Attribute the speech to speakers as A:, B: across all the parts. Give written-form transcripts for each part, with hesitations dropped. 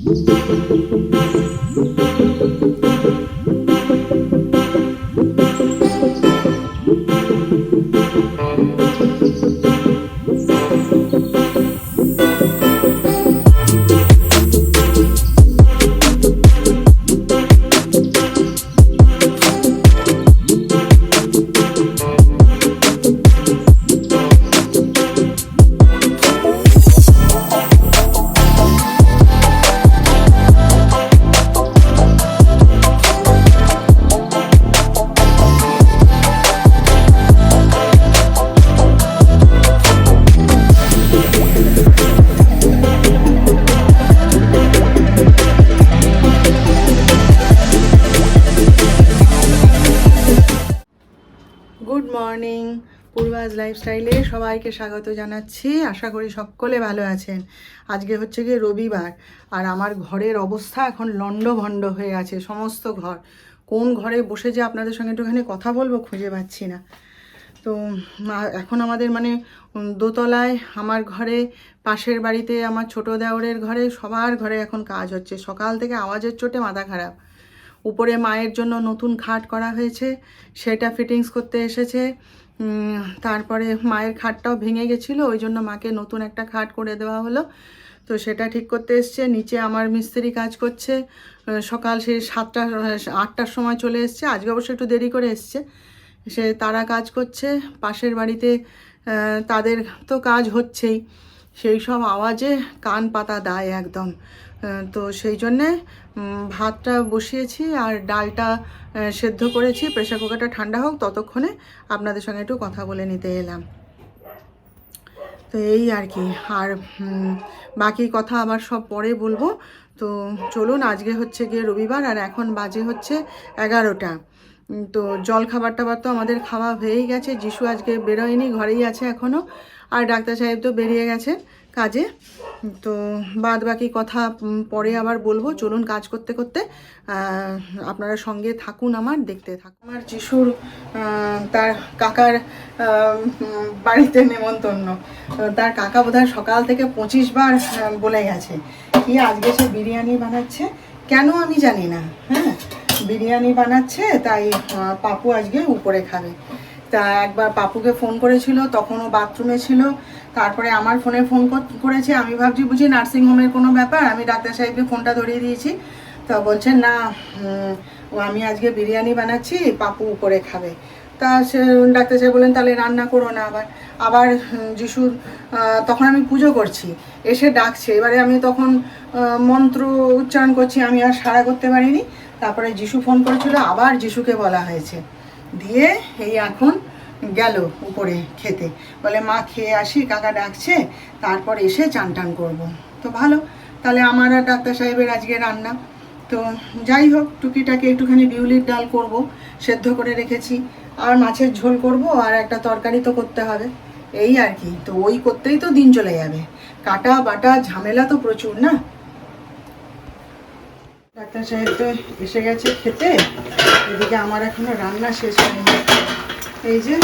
A: Good morning, পূর্বাজ লাইফস্টাইলে সবাইকে স্বাগত জানাচ্ছি। আশা করি সকলে ভালো আছেন। আজকে হচ্ছে গিয়ে রবিবার, আর আমার ঘরের অবস্থা এখন লণ্ডভণ্ড হয়ে আছে। সমস্ত ঘর, কোন ঘরে বসে যে আপনাদের সঙ্গে একটুখানি কথা বলবো খুঁজে পাচ্ছি না। তো এখন আমাদের মানে দোতলায় আমার ঘরে, পাশের বাড়িতে আমার ছোটো দেওরের ঘরে, সবার ঘরে এখন কাজ হচ্ছে। সকাল থেকে আওয়াজের চোটে মাথা খারাপ। উপরে মায়ের জন্য নতুন খাট করা হয়েছে, সেটা ফিটিংস করতে এসেছে। তারপরে মায়ের খাটটাও ভেঙে গেছিলো, ওই জন্য মাকে নতুন একটা খাট করে দেওয়া হলো। তো সেটা ঠিক করতে এসছে। নিচে আমার মিস্ত্রি কাজ করছে, সকাল সেই 7টা 8টার সময় চলে এসছে। আজকে অবশ্য একটু দেরি করে এসছে। সে তারা কাজ করছে পাশের বাড়িতে, তাদের তো কাজ হচ্ছেই। সেই সব আওয়াজে কান পাতা দায় একদম। তো সেই জন্যে ভাতটা বসিয়েছি আর ডালটা সেদ্ধ করেছি। প্রেসার কুকারটা ঠান্ডা হোক, ততক্ষণে আপনাদের সঙ্গে একটু কথা বলে নিতে এলাম। তো এই আর কি, আর বাকি কথা আবার সব পরে বলবো। তো চলুন, আজকে হচ্ছে গিয়ে রবিবার, আর এখন বাজে হচ্ছে 11টা। তো জল খাবার টাবার তো আমাদের খাওয়া হয়েই গেছে। যিশু আজকে বেরোয়নি, ঘরেই আছে এখনও। আর ডাক্তার সাহেব তো বেরিয়ে গেছে কাজে। তো বাদ বাকি কথা পরে আবার বলবো। চলুন, কাজ করতে করতে আপনারা সঙ্গে থাকুন, আমার দেখতে থাকুন। আমার যিশুর তার কাকার বাড়িতে নেমন্তন্ন। তার কাকা বোধহয় সকাল থেকে 25 বার বলে গেছে কি আজকে সে বিরিয়ানি বানাচ্ছে। কেন আমি জানি না, হ্যাঁ, বিরিয়ানি বানাচ্ছে, তাই পাপু আজকে উপরে খাবে। তা একবার পাপুকে ফোন করেছিল, তখনও বাথরুমে ছিল। তারপরে আমার ফোনে ফোন করেছে। আমি ভাবছি বুঝি নার্সিংহোমের কোনো ব্যাপার। আমি ডাক্তার সাহেবকে ফোনটা ধরিয়ে দিয়েছি। তা বলছেন না, আমি আজকে বিরিয়ানি বানাচ্ছি, পাপু উপরে খাবে। তা সে ডাক্তার সাহেব বললেন তাহলে রান্না করো না। আবার যিশুর, তখন আমি পুজো করছি, এসে ডাকছে। এবারে আমি তখন মন্ত্র উচ্চারণ করছি, আমি আর সাড়া করতে পারিনি। তারপরে যিশু ফোন করেছিল, আবার যিশুকে বলা হয়েছে। দিয়ে এই এখন গেল উপরে খেতে। বলে মা খেয়ে আসি, কাকা ডাকছে, তারপর এসে চান টান করবো। তো ভালো, তাহলে আমার আর ডাক্তার সাহেবের আজকে রান্না। তো যাই হোক, টুকিটাকে একটুখানি বিউলির ডাল করব, সেদ্ধ করে রেখেছি। আর মাছের ঝোল করব, আর একটা তরকারি তো করতে হবে, এই আর কি। তো ওই করতেই তো দিন চলে যাবে। কাটা বাটা ঝামেলা তো প্রচুর না। ডাক্তার সাহেব তো এসে গেছে খেতে। এদিকে আমার এখনো রান্না শেষ হয়নি। এই যে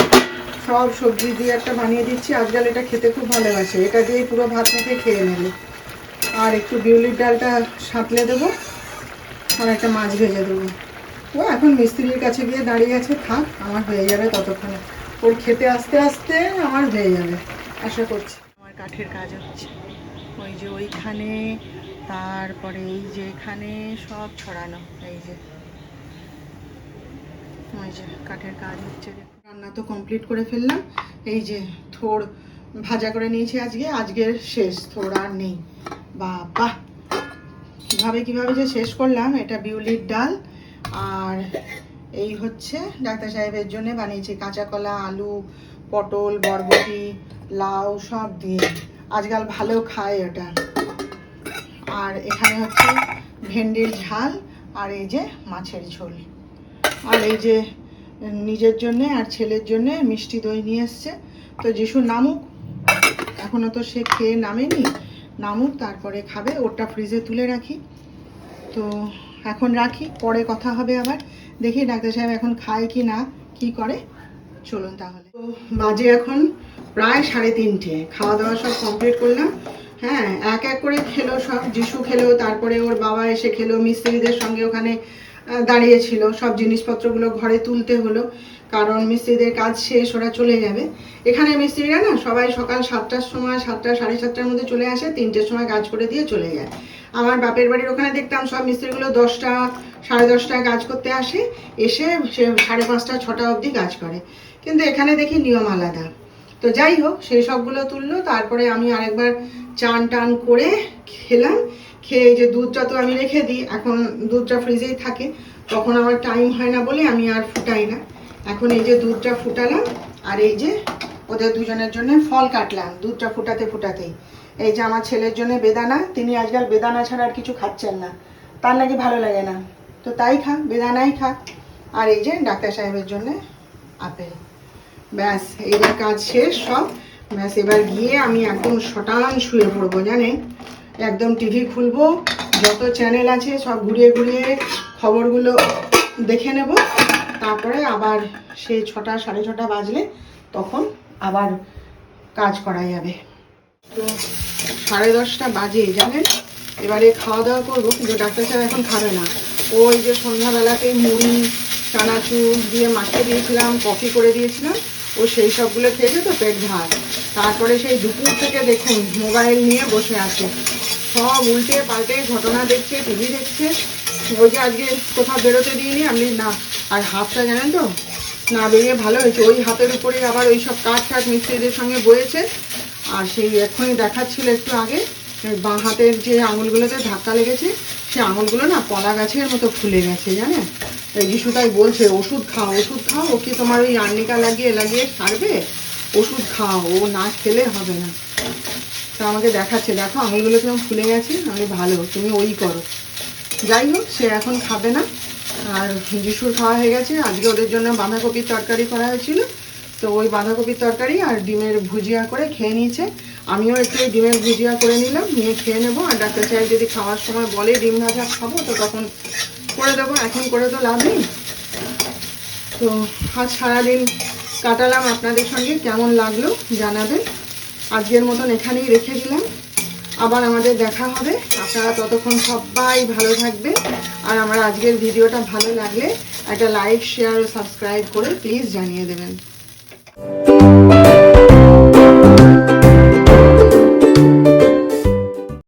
A: সব সবজি দিয়ে একটা বানিয়ে দিচ্ছি। আজকাল এটা খেতে খুব ভালোবাসে, এটা দিয়ে পুরো ভাত মেখে খেয়ে নেবে। আর একটু বিউলির ডালটা সাঁতলে দেবো, আর একটা মাছ ভেজে দেবো। ও এখন মিস্ত্রির কাছে গিয়ে দাঁড়িয়ে আছে, থাক, আমার হয়ে যাবে ততক্ষণে। ওর খেতে আস্তে আস্তে আমার হয়ে যাবে আশা করছি। আমার কাঠের কাজ হচ্ছে, ওই যে ওইখানে, তারপরে এই যে এখানে সব ছড়ানো। এই যে ওই যে কাঠের কাজ হচ্ছে। রান্না তো কমপ্লিট করে ফেললাম। এই যে থোড় ভাজা করে নিয়েছি আজকের শেষ, থোড় আর নেই। বাবা, কিভাবে যে শেষ করলাম। এটা বিউলির ডাল, আর এই হচ্ছে ডাক্তার সাহেবের জন্য বানিয়েছি কাঁচা কলা, আলু, পটল, বরবটি, লাউ সব দিয়ে। আজকাল ভালো খায় ওটা। আর এখানে হচ্ছে ভেন্ডির ঝাল, আর এই যে মাছের ঝোল। আর এই যে নিজের জন্যে আর ছেলের জন্যে মিষ্টি দই নিয়ে এসছে। তো যিশু নামুক, এখনও তো সে খেয়ে নামেনি, নামুক তারপরে খাবে। ওটা ফ্রিজে তুলে রাখি। তো এখন রাখি, পরে কথা হবে আবার। দেখি ডাক্তার সাহেব এখন খায় কি না, কি করে। চলুন তাহলে। তো বাজে এখন প্রায় 3:30। খাওয়া দাওয়া সব কমপ্লিট করলাম। হ্যাঁ, এক এক করে খেলো সব। যিশু খেলো, তারপরে ওর বাবা এসে খেলো, মিস্ত্রিদের সঙ্গে ওখানে দাঁড়িয়েছিল, সব জিনিসপত্রগুলো ঘরে তুলতে হলো, কারণ মিস্ত্রিদের কাজ শেষ, ওরা চলে যাবে। এখানে মিস্ত্রিরা না সবাই সকাল 7টার সময়, 7টা সাড়ে 7টার মধ্যে চলে আসে, 3টের সময় কাজ করে দিয়ে চলে যায়। আমার বাপের বাড়ির ওখানে দেখতাম সব মিস্ত্রিগুলো 10টা সাড়ে 10টায় কাজ করতে আসে, এসে সে 5:30 6টা অবধি কাজ করে। কিন্তু এখানে দেখি নিয়ম আলাদা। তো যাই হোক, সেই সবগুলো তুললো, তারপরে আমি আরেকবার চান টান করে খেলাম। খেয়ে এই যে দুধটা তো আমি রেখে দিই, এখন দুধটা ফ্রিজেই থাকে, তখন আমার টাইম হয় না বলে আমি আর ফুটাই না। এখন এই যে দুধটা ফুটালাম, আর এই যে ওদের দুজনের জন্য ফল কাটলাম দুধটা ফুটাতে ফুটাতেই। এই যে আমার ছেলের জন্য বেদানা, তিনি আজকাল বেদানা ছাড়া আর কিছু খাচ্ছেন না, তার নাকি ভালো লাগে না, তো তাই খাক, বেদানাই খাক। আর এই যে ডাক্তার সাহেবের জন্য আপেল। ব্যাস, এইবার কাজ শেষ সব। ব্যাস, এবার গিয়ে আমি একদম শটান শুয়ে পড়বো, জানেন। একদম টিভি খুলবো, যত চ্যানেল আছে সব ঘুরিয়ে ঘুরিয়ে খবরগুলো দেখে নেব, তারপরে আবার সেই 6টা সাড়ে 6টা বাজলে তখন আবার কাজ করা যাবে। তো 10:30 বাজে, জানেন। এবারে খাওয়া দাওয়া করবো, কিন্তু ডাক্তার সাহেব এখন খাবে না। ওই যে সন্ধ্যাবেলাতে মুড়ি চানাচুর দিয়ে মাখিয়ে দিয়েছিলাম, কফি করে দিয়েছিলাম, ও সেই সবগুলো খেয়েছে তো পেট ভাত। তারপরে সেই দুপুর থেকে দেখুন মোবাইল নিয়ে বসে আছে, সব উল্টে পাল্টে ঘটনা দেখছে, টিভি দেখছে। ওই যে আজকে কোথাও বেরোতে দিইনি আমি, না। আর হাতটা জানেন তো, না বেরিয়ে ভালো হয়েছে, ওই হাতের উপরে আবার ওই সব কাঠ টাট মিস্ত্রিদের সঙ্গে বয়েছে। আর সেই এক্ষুনি দেখাচ্ছিল একটু আগে, বাঁ হাতের যে আঙুলগুলোতে ধাক্কা লেগেছে, সে আঙুলগুলো না কলা গাছের মতো ফুলে গেছে, জানেন। যিশু তাই বলছে ওষুধ খাও, ওষুধ খাও, ও কি তোমার ওই আর্নিকা লাগিয়ে লাগিয়ে সারবে? ওষুধ খাও, ও না খেলে হবে না। তা আমাকে দেখাচ্ছে, দেখো আঙুলগুলো কেমন ফুলে গেছে। আমি ভালো, তুমি ওই করো। যাই হোক, সে এখন খাবে না। আর যিশুর খাওয়া হয়ে গেছে। আজকে ওদের জন্য বাঁধাকপির তরকারি করা হয়েছিল, তো ওই বাঁধাকপির তরকারি আর ডিমের ভুজিয়া করে খেয়ে নিয়েছে। আমিও একটু ডিমের ভুজিয়া করে নিলাম, নিয়ে খেয়ে নেবো। আর ডাক্তার সাহেব যদি খাওয়ার সময় বলে ডিম ভাজা খাবো, তো তখন করে দেবো, এখন করে তো লাভ নেই। তো আজ সারাদিন কাটালাম আপনাদের সঙ্গে, কেমন লাগলো জানাবেন। আজকের মতন এখানেই রেখে দিলাম, আবার আমাদের দেখা হবে। আপনারা ততক্ষণ সবাই ভালো থাকবেন। আর আমার আজকের ভিডিওটা ভালো লাগলে একটা লাইক, শেয়ার ও সাবস্ক্রাইব করে প্লিজ জানিয়ে দেবেন।